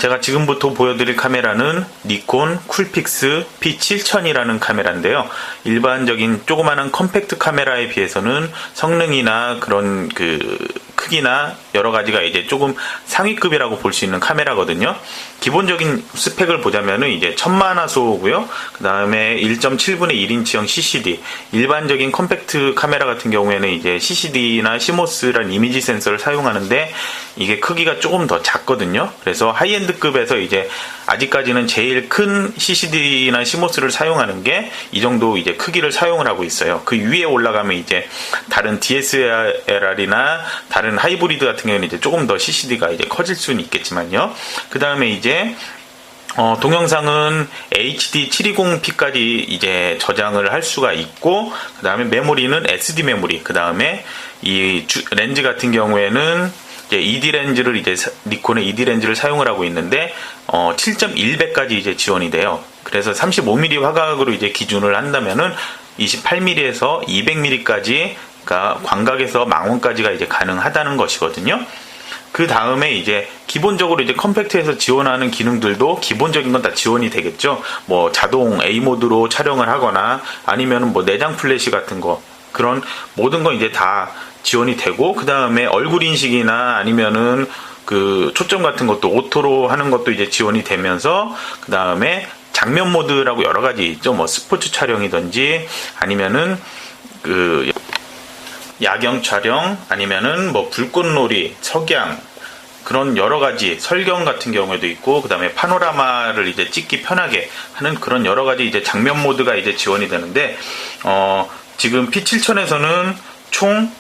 제가 지금부터 보여드릴 카메라는 니콘 쿨픽스 P7000이라는 카메라인데요. 일반적인 조그마한 컴팩트 카메라에 비해서는 성능이나 그런 크기나 여러 가지가 이제 조금 상위급이라고 볼 수 있는 카메라거든요. 기본적인 스펙을 보자면은 이제 1000만화소고요. 그 다음에 1.7분의 1인치형 CCD. 일반적인 컴팩트 카메라 같은 경우에는 이제 CCD나 CMOS란 이미지 센서를 사용하는데 이게 크기가 조금 더 작거든요. 그래서 하이엔드급에서 이제 아직까지는 제일 큰 CCD나 CMOS를 사용하는 게 이 정도 이제 크기를 사용을 하고 있어요. 그 위에 올라가면 이제 다른 DSLR이나 다른 하이브리드 같은 경우는 이제 조금 더 CCD가 이제 커질 수는 있겠지만요. 그 다음에 이제 동영상은 HD 720p까지 이제 저장을 할 수가 있고, 그 다음에 메모리는 SD 메모리, 그 다음에 이 렌즈 같은 경우에는 이제 ED 렌즈를 이제 니콘의 ED 렌즈를 사용을 하고 있는데 7.1배까지 이제 지원이 돼요. 그래서 35mm 화각으로 이제 기준을 한다면은 28mm에서 200mm까지, 그러니까 광각에서 망원까지가 이제 가능하다는 것이거든요. 그 다음에 이제 기본적으로 이제 컴팩트에서 지원하는 기능들도 기본적인 건 다 지원이 되겠죠. 뭐 자동 A 모드로 촬영을 하거나 아니면은 뭐 내장 플래시 같은 거, 그런 모든 건 이제 다 지원이 되고, 그 다음에 얼굴 인식이나 아니면은 그 초점 같은 것도 오토로 하는 것도 이제 지원이 되면서, 그 다음에 장면 모드라고 여러 가지 있죠. 뭐 스포츠 촬영이든지 아니면은 그 야경 촬영, 아니면은 뭐 불꽃놀이, 석양, 그런 여러 가지 설경 같은 경우에도 있고, 그 다음에 파노라마를 이제 찍기 편하게 하는 그런 여러 가지 이제 장면 모드가 이제 지원이 되는데, 지금 P7000에서는 총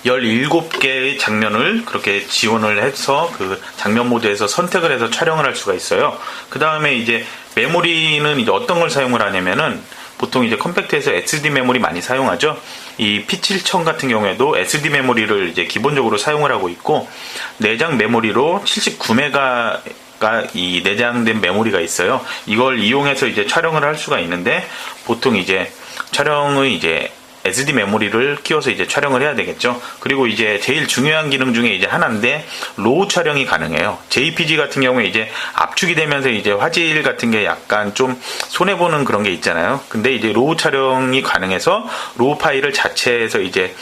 17개의 장면을 그렇게 지원을 해서 그 장면 모드에서 선택을 해서 촬영을 할 수가 있어요. 그 다음에 이제 메모리는 이제 어떤 걸 사용을 하냐면은, 보통 이제 컴팩트에서 SD 메모리 많이 사용하죠. 이 P7000 같은 경우에도 SD 메모리를 이제 기본적으로 사용을 하고 있고, 내장 메모리로 79메가가 이 내장된 메모리가 있어요. 이걸 이용해서 이제 촬영을 할 수가 있는데, 보통 이제 촬영을 이제 SD 메모리를 끼워서 이제 촬영을 해야 되겠죠. 그리고 이제 제일 중요한 기능 중에 이제 하나인데, 로우 촬영이 가능해요. JPG 같은 경우에 이제 압축이 되면서 이제 화질 같은 게 약간 좀 손해보는 그런 게 있잖아요. 근데 이제 로우 촬영이 가능해서 로우 파일을 자체에서 이제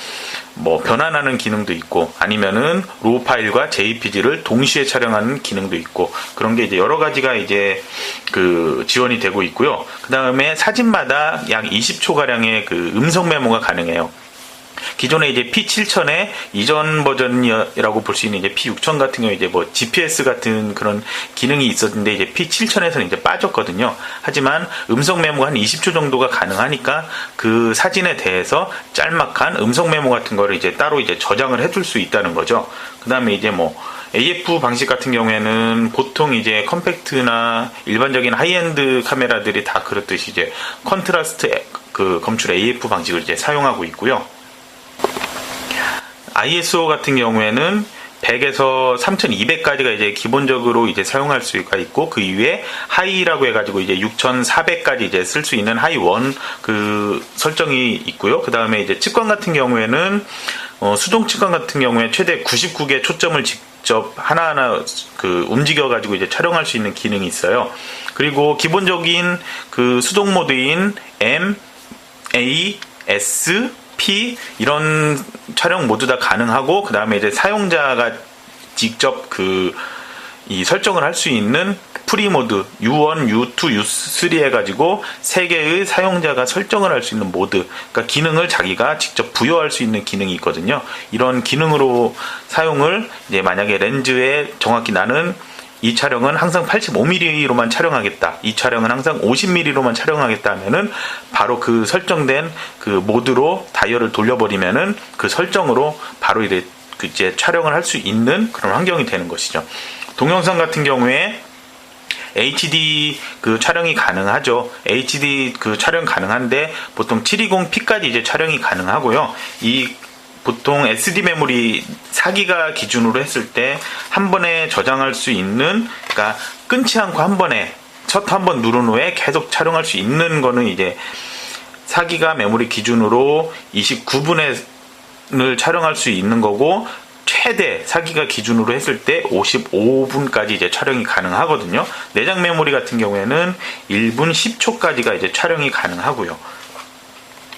뭐 변환하는 기능도 있고, 아니면은 로우 파일과 JPG를 동시에 촬영하는 기능도 있고, 그런 게 이제 여러 가지가 이제 그 지원이 되고 있고요. 그 다음에 사진마다 약 20초 가량의 그 음성 메모가 가능해요. 기존에 이제 P7000의 이전 버전이라고 볼 수 있는 이제 P6000 같은 경우에 이제 뭐 GPS 같은 그런 기능이 있었는데, 이제 P7000에서는 이제 빠졌거든요. 하지만 음성 메모가 한 20초 정도가 가능하니까 그 사진에 대해서 짤막한 음성 메모 같은 거를 이제 따로 이제 저장을 해둘 수 있다는 거죠. 그 다음에 이제 뭐 AF 방식 같은 경우에는 보통 이제 컴팩트나 일반적인 하이엔드 카메라들이 다 그렇듯이 이제 컨트라스트 그 검출 AF 방식을 이제 사용하고 있고요. ISO 같은 경우에는 100에서 3200까지가 이제 기본적으로 이제 사용할 수가 있고, 그 이후에 하이라고 해가지고 이제 6400까지 이제 쓸 수 있는 하이 원 그 설정이 있고요. 그 다음에 이제 측광 같은 경우에는 수동 측광 같은 경우에 최대 99개 초점을 직접 하나하나 그 움직여가지고 이제 촬영할 수 있는 기능이 있어요. 그리고 기본적인 그 수동 모드인 M, A, S, P 이런 촬영 모두 다 가능하고, 그 다음에 이제 사용자가 직접 이 설정을 할 수 있는 프리 모드 U1, U2, U3 해가지고 3개의 사용자가 설정을 할 수 있는 모드, 그러니까 기능을 자기가 직접 부여할 수 있는 기능이 있거든요. 이런 기능으로 사용을 이제 만약에 렌즈에 정확히 나는 이 촬영은 항상 85mm로만 촬영하겠다, 이 촬영은 항상 50mm로만 촬영하겠다 하면은 바로 그 설정된 그 모드로 다이얼을 돌려버리면은 그 설정으로 바로 이제 촬영을 할 수 있는 그런 환경이 되는 것이죠. 동영상 같은 경우에 HD 그 촬영이 가능하죠. HD 그 촬영 가능한데 보통 720p까지 이제 촬영이 가능하고요. 이 보통 SD 메모리 4기가 기준으로 했을 때 한 번에 저장할 수 있는, 그러니까 끊지 않고 한 번에 셔터 한 번 누른 후에 계속 촬영할 수 있는 거는 이제 4기가 메모리 기준으로 29분을 촬영할 수 있는 거고, 최대 사기가 기준으로 했을 때 55분까지 이제 촬영이 가능하거든요. 내장 메모리 같은 경우에는 1분 10초까지가 이제 촬영이 가능하고요.